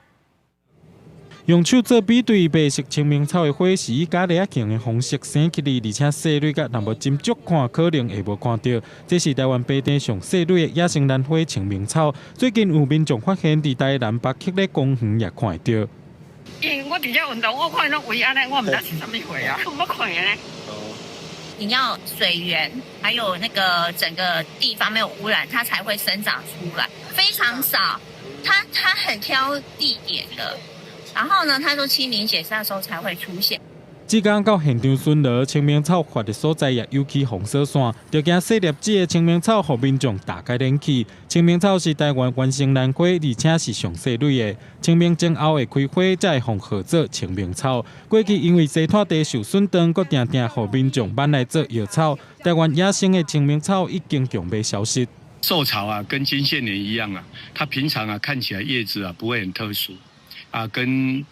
用手做比对，白色清明草的花时，加热强的红色生起嚟，而且细蕊甲若无斟酌看，可能会无看到。这是台湾本地上细蕊的野生兰花清明草。最近有民众发现伫台南北克里公园也看得到。因为我比较运动，我看到围安尼，我唔知是什么花啊，我看的呢。你要水源，还有那个整个地方没有污染，它才会生长出来。非常少，他很挑地点的，然后呢，他说清明节那时候才会出现。志刚到现场巡逻，清明草发的所在也有起封锁线，就惊细粒子的清明草互民众大概冷气。清明草是台湾原生兰花，而且是上细蕊的。清明前后会开花，才会放号做清明草。过去因为西拖地受损断，搁定定互民众搬来做药草。台湾野生的清明草已经强被消失。寿草啊，跟金线莲一样啊，它平常啊看起来叶子啊不会很特殊啊，跟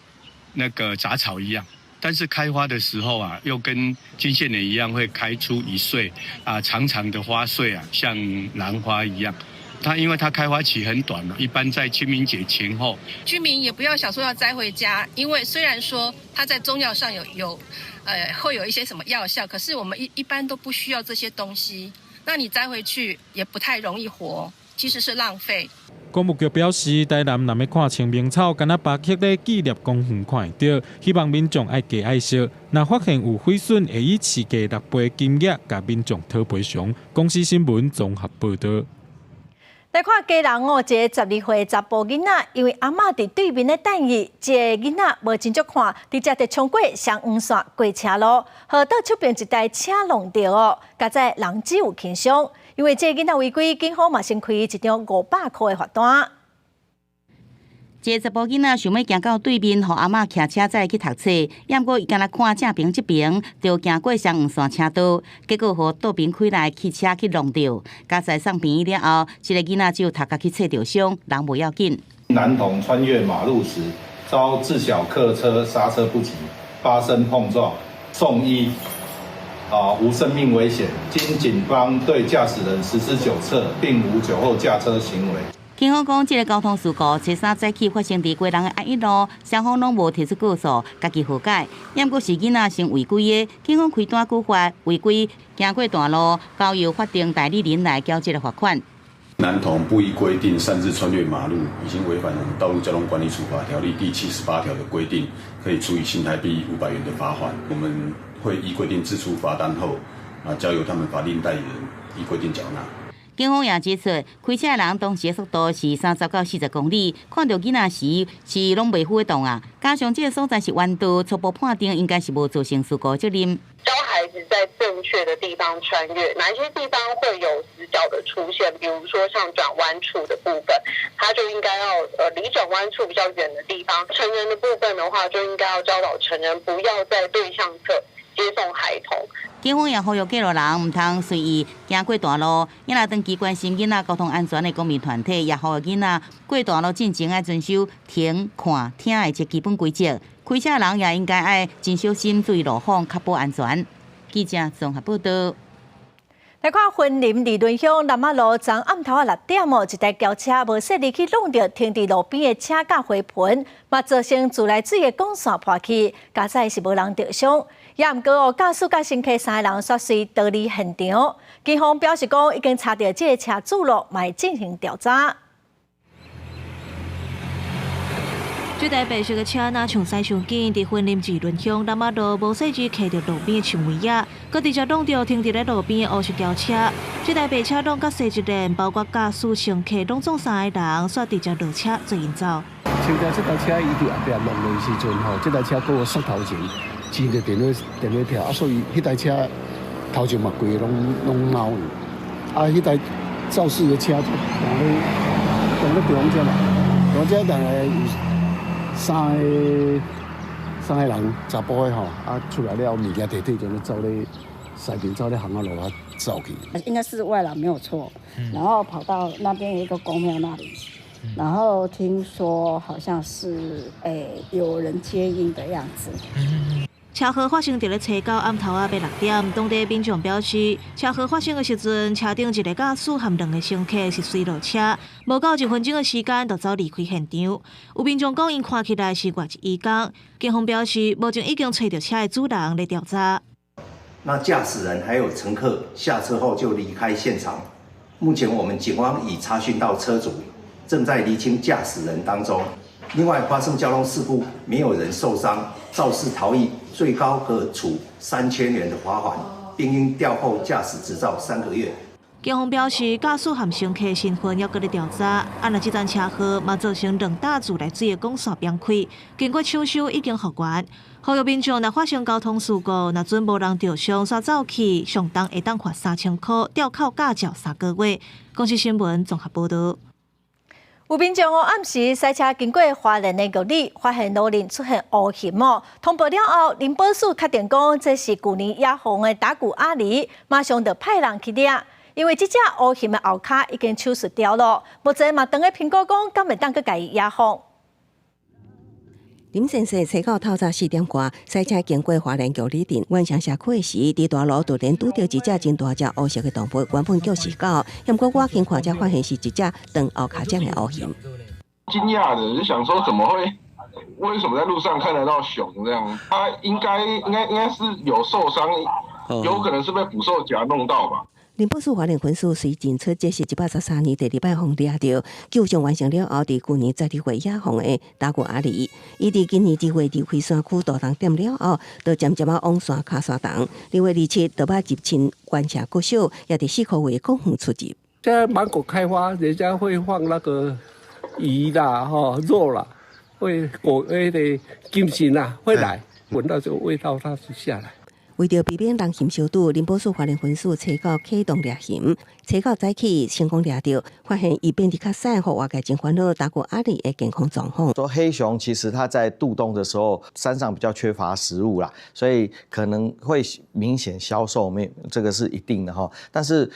那个杂草一样。但是开花的时候啊，又跟金线莲一样，会开出一穗啊长长的花穗啊，像兰花一样。它因为它开花期很短嘛，一般在清明节前后。居民也不要想说要摘回家，因为虽然说它在中药上会有一些什么药效，可是我们一般都不需要这些东西。那你摘回去也不太容易活，其实是浪费。公务局表示，台南若要看清明草，敢若把刻咧纪念公园看得到，希望民众爱加爱惜。若发现有毁损，会以市价6倍金额，甲民众讨赔偿。公司新闻综合报道。来看家人哦，一个12岁查甫囡仔，因为阿嬷伫对面咧等伊，一个囡仔无真足看，直接就冲过双黄线过车路，河道侧边一台车弄着哦，加在人只有轻伤。因为这个囡仔违规，警方嘛先开一张500块的罚单。一个查甫囡仔想要行到对面，互阿嬷骑车载去读册，要毋过伊敢若看正边这边，就行过双黄线车道，结果互倒边开来汽车去弄着，加在送病院了后，这个囡仔只有头壳去切着伤，人无要紧。男童穿越马路时，遭自小客车刹车不及，发生碰撞，送医。无生命危险，经警方对驾驶人实施酒测，并无酒后驾车行为。警方讲，这个交通事故初三早起发生伫贵人的安一路，双方拢无提出告诉，家己和解。要过是囡仔先违规的，警方开单举发违规，行过段路，交由法定代理人来缴这个罚款。男童不依规定擅自穿越马路，已经违反了《道路交通管理处罚条例》第78条的规定，可以处以新台币500元的罚款。我们会依规定制出罚单后，交由他们法定代理人依规定缴纳。警方也指出，开车的人当时的速度是30到40公里，看到囡仔时是拢袂浮动啊。加上这个所在是弯道，初步判定应该是无造成事故责任。教孩子在正确的地方穿越，哪一些地方会有死角的出现？比如说像转弯处的部分，他就应该要离转弯处比较远的地方。成人的部分的话，就应该要教导成人不要在对向侧接送孩童。警方也呼吁过路人唔通随意行过大路，也来长期关心囡仔交通安全的公民团体，也呼吁囡仔过大路进前要遵守停、看、听的这基本规则。开车人也应该爱真小心，注意路况，确保安全。记者综合报道。来看云林理伦乡南马路，昨暗头6点哦，一台轿车无说离去弄着停伫路边的车架花盆，嘛造成自来水的管线破去，加载是无人着伤。也毋过哦，驾驶甲乘客3个人煞随逃离现场。警方表示讲，已经查到这个车主了，嘛会进行调查。这台白色的车若从西上紧，伫云林志伦乡南马路无细处骑着路边的树围仔，佮直接弄着停伫咧路边的乌色轿车。这台白车拢甲西一辆，包括驾驶、乘客拢总3个人，煞直接落车做引走。像这台车伊伫后壁弄的时阵吼，这台车搁有摔头前，骑着电话跳，啊，所以迄台车头前嘛规个拢凹去，啊，迄台肇事的车就撞到中间嘛，中间大概有三个人查甫的吼，啊出来了，物件摕摕就走咧西边走咧巷仔路啊走去。应该是外劳没有错，然后跑到那边有一个公庙那里。然后听说好像是有人接应的样子。车祸发生伫咧初九暗头8点，当地民众表示，车祸发生的时阵，车顶一个驾驶和2个乘客是随落车，无到1分钟的时间就早离开现场。有民众讲，因看起来是外籍移工。警方表示，目前已经找到车的主人来调查。那驾驶人还有乘客下车后就离开现场。目前我们警方已查询到车主。正在厘清驾驶人当中。另外，发生交通事故，没有人受伤，肇事逃逸，最高可处3000元的罚款，并应吊扣驾驶执照3个月。警方表示，驾驶和乘客身份要搁咧调查。若这站车祸嘛造成2大自来水的管线崩开，经过抢修已经复原。呼吁民众若发生交通事故，若准无人着伤煞走去，上重会当罚3000块，吊扣驾照3个月。公视新闻综合报道。有民众暗时赛车经过花莲的玉里，发现路面出现乌云通报了后，林保署确定讲这是去年野红的打鼓阿狸，马上就派人去抓。因为这只乌云的后脚已经手术掉了，目前嘛等个评估讲敢会当去甲伊野红。林先生车到透早4点外，赛车经过花莲玉里镇万祥社区时，伫大路突然拄到一只真大只乌色的动物，原本就是狗，不过我经看才发现是一只长后脚掌的乌熊。惊讶的就想说，怎么会？为什么在路上看得到熊这样？它应该是有受伤，有可能是被捕兽夹弄到吧。林保署花莲分署随检出，这是113年第2摆红抓到，救伤完成了后，伫去年12月野红的打鼓阿狸，伊伫今年2月离开山区大洞点了后，就渐渐往山卡山洞。2月27日，就把入侵关卡国小，也伫4个月公园出入。现在芒果开花，人家会放那个鱼啦、肉啦，会那个金星啊会来，闻到这个味道，它就下来。为着避免人禽相赌，林保署花莲分署车狗启动掠行，车狗早起成功掠到，发现伊变得较瘦，和外界真烦恼打过阿里的健康状况。说黑熊其实它在渡冬的时候，山上比较缺乏食物啦，所以可能会明显消瘦，这个是一定的哈。但是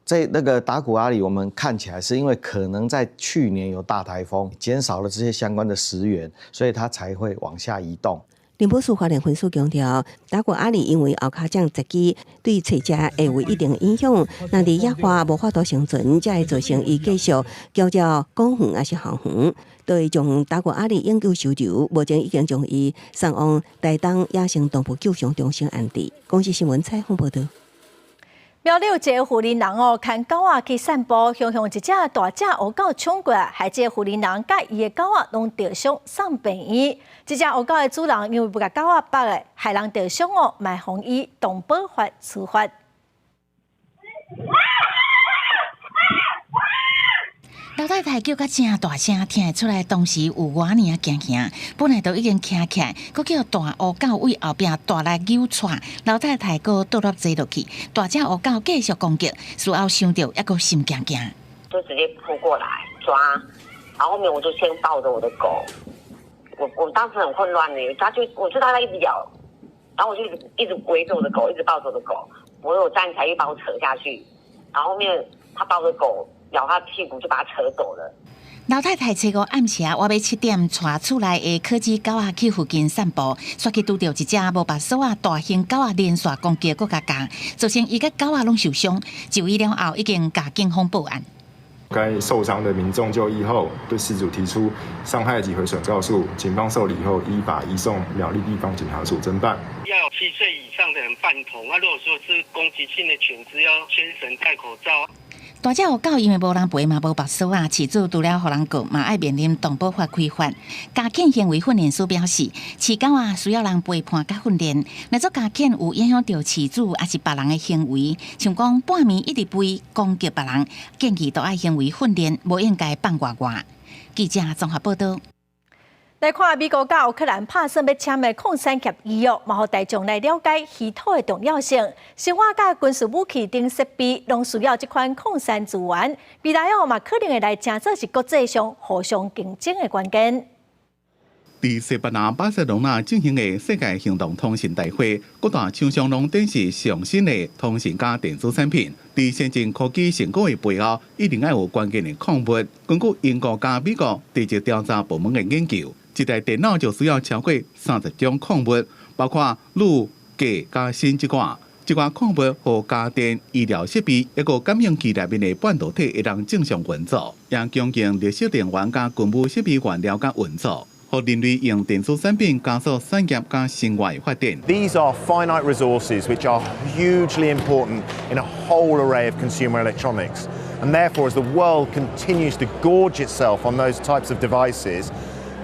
在那个打鼓阿里，我们看起来是因为可能在去年有大台风，减少了这些相关的食源，所以它才会往下移动。林保署花莲分署强调，打鼓阿里因为后脚掌折击，对找食会有一定的影响。那伫野花无法度生存，才会造成伊继续交交公园还是航园，都会将打鼓阿里永久收留。目前已经将伊送往台东野生动物救伤中心安置。公视新闻采访报道。苗栗有一个护林人牵狗仔去散步，向一只大只乌狗冲过来，害这护林人甲伊的狗仔拢受伤送病院。这只乌狗的主人因为不甲狗仔绑的，害人受伤卖防以动保法处罚。老太太叫甲真大声，听会出来当时有偌尔啊惊吓，本来都已经徛起来，佫叫大乌狗为后壁大来扭踹，老太太佫倒落坐落去，大只乌狗继续攻击，事后想到还佫心惊惊，就直接扑过来抓，然后后面我就先抱着我的狗，我当时很混乱的，我就它一直咬，然后我就一直围着我的狗，一直抱着我的狗，我有站起来又把我扯下去，然后后面他抱着狗。咬他屁股就把他扯走了。老太太初五暗时我要7点带厝内的柯基狗仔去附近散步，煞去拄到一只无把手大型狗仔连续攻击，佫加咬，造成伊甲狗仔拢受伤。就医了后，已经甲警方报案。该受伤的民众就医后，对事主提出伤害及毁损告诉，警方受理后依法移送苗栗地方检察署侦办。要有7岁以上的人伴同，如果说是攻击性的犬只，要牵绳戴口罩。大只乌狗因为无人陪嘛，无把手饲主除了互人告，嘛爱面临动保法规范。家犬行为训练师表示，饲狗需要人陪伴甲训练。若做家犬有影响到饲主，还是别人的行为，像讲半暝一直吠攻击别人，建议都爱行为训练，无应该放外。记者综合报道。来看美国甲乌克兰拍算要签的抗战协议约，嘛互大众来了解稀土的重要性。生活甲军事武器等设备，拢需要这款抗战资源。未来嘛可能会来成做是国际上互相竞争的关键。伫西班牙巴塞隆纳进行的世界行动通信大会，各大厂商拢展示上新的通信甲电子产品。伫先进科技成果的背后，一定要有关键的矿物。根据英国甲美国地质调查部门的研究，一台电脑就需要超过30种矿物，包括铝、镉甲锌这款。这款矿物和家电、医疗设备，一个感应器内面的半导体会当正常运作，也强劲热式电源甲军武设备原料甲运作。和人类用电子产品加速产业甲生活发展。These are finite resources which are hugely important in a whole array of consumer electronics, and therefore, as the world continues to gorge itself on those types of devices,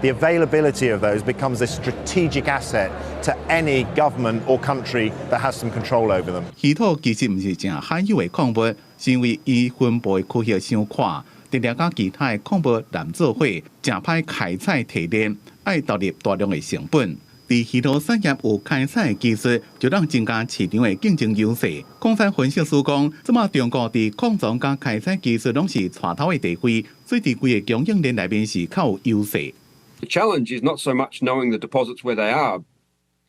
the availability of those becomes a strategic asset to any government or country that has some control over them. 稀土其实唔是正罕有的矿物，是因为伊分布的区域伤宽，特别甲其他的矿物难做伙，正歹开采提炼，爱投入大量的成本。伫稀土产业有开采的技术，就让增加市场的竞争优势。矿产分析师讲，即马中国伫矿藏甲开采技术拢是带头的地区，所以伫规个供应链内面是较有优势。The challenge is not so much knowing the deposits where they are,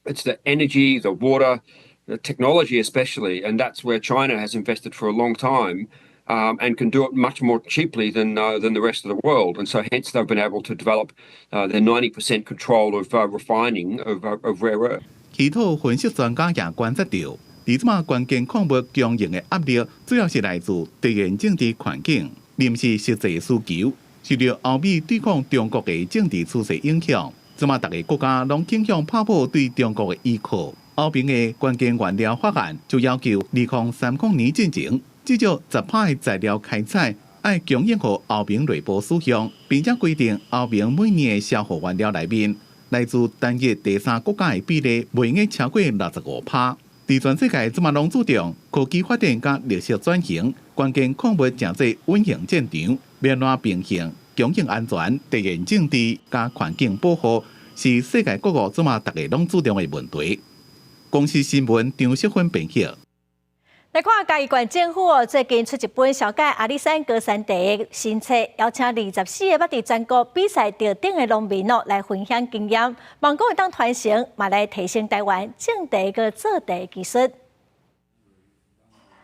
it's the energy, the water, the technology especially, and that's where China has invested for a long time. And can do it much more cheaply than the rest of the world, and so hence they've been able to develop their 90% control of refining of rare earth. 稀土分析专家也观察到，伫即马关键矿物供应的压力，主要是来自地缘政治环境，临时实际需求，受到欧美对抗中国的政治趋势影响。即马大个国家拢倾向拍破对中国的依靠。欧盟的关键原料法案就要求2030年进前。至少10%的材料开采爱供应给欧盟内部使用，并且规定欧盟每年的消耗原料内面，来自单一第三国家的比例袂用超过65%。伫全世界即马拢注重科技发展甲绿色转型，关键矿物正在运行战场，要怎平衡供应安全、地缘政治甲环境保护，是世界各国即马大家拢注重的问题。公司新闻张淑芬编辑。来看嘉义县政府最近出一本小解阿里山高山茶的新册，邀请24个捌伫全国比赛得顶的农民来分享经验，望讲会当传承，嘛来提升台湾种茶个做茶技术。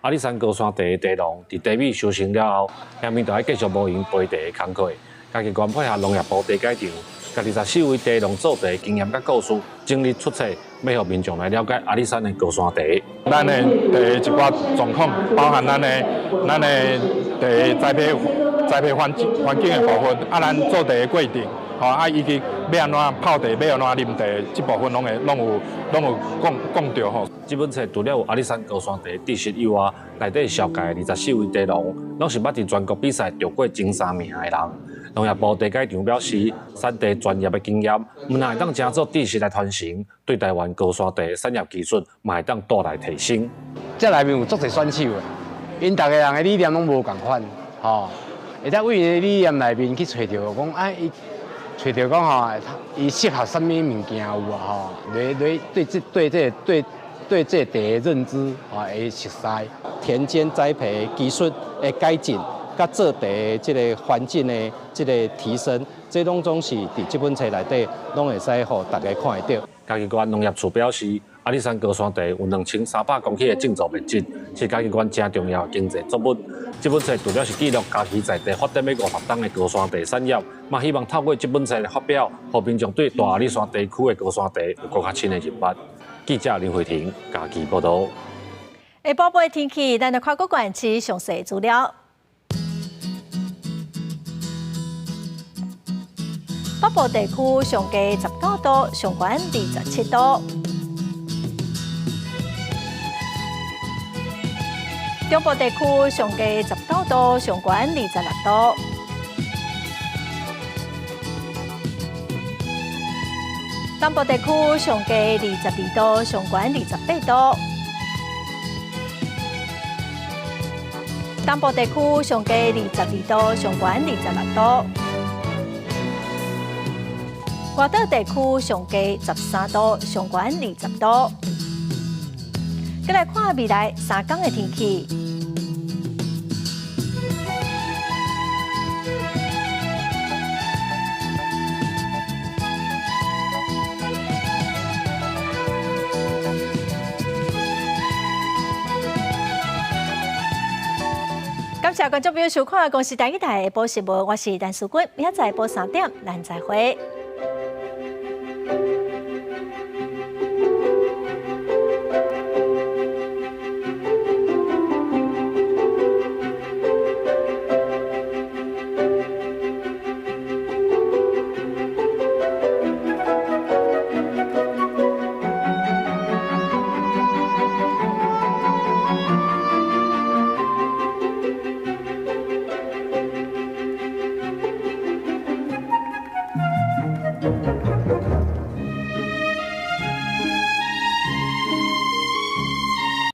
阿里山高山茶的茶农伫茶米收成了后，下面就要继续无闲培茶的工课。嘉义县配合农业部茶改场，甲24位茶农做茶经验甲故事整理出册。要互民众来了解阿里山的高山茶。咱的一寡状况，包含咱的栽培环境的部分，咱做茶的过程，以及要安怎泡茶，要安怎啉茶，这部分拢有讲到。这本册除了有阿里山高山茶知识以外，内底小界24位茶农，拢是捌伫全国比赛夺过前3名的人。农业部茶改场表示，产茶专业的经验，唔但会当正做知识来传承，对台湾高山茶的产业技术嘛会当带来提升。这内面有足侪选手的，因逐个人的理念拢无共款，会当为伊的理念内面去找到讲，伊找到讲伊适合什么物件有啊？对这茶的认知会熟悉，田间栽培技术的改进。甲做茶的这个环境的这个提升，这拢总是伫这本册内底拢会使互大家看得到。嘉义县农业处表示，阿里山高山茶有2300公顷的种植面积，是嘉义县真重要的经济作物。这本册除了是记录嘉义在地发展要50档的高山茶产业，嘛希望透过这本册的发表，互民众对大阿里山地区的高山茶有更较深的认识。记者林慧婷，嘉义报道。下晡的天气，咱来看各县市详细资料。北部地区上低19度，上悬27度；中部地区上低19度，上悬26度；南部地区上低22度，上悬28度；东部地区上低22度，上悬26度。外岛地区上低13度，上悬20度。再来看未来3天的天气。感谢观众朋友收看《公视台语台》播新闻，我是陈淑君，明仔载播3点，咱再会。了。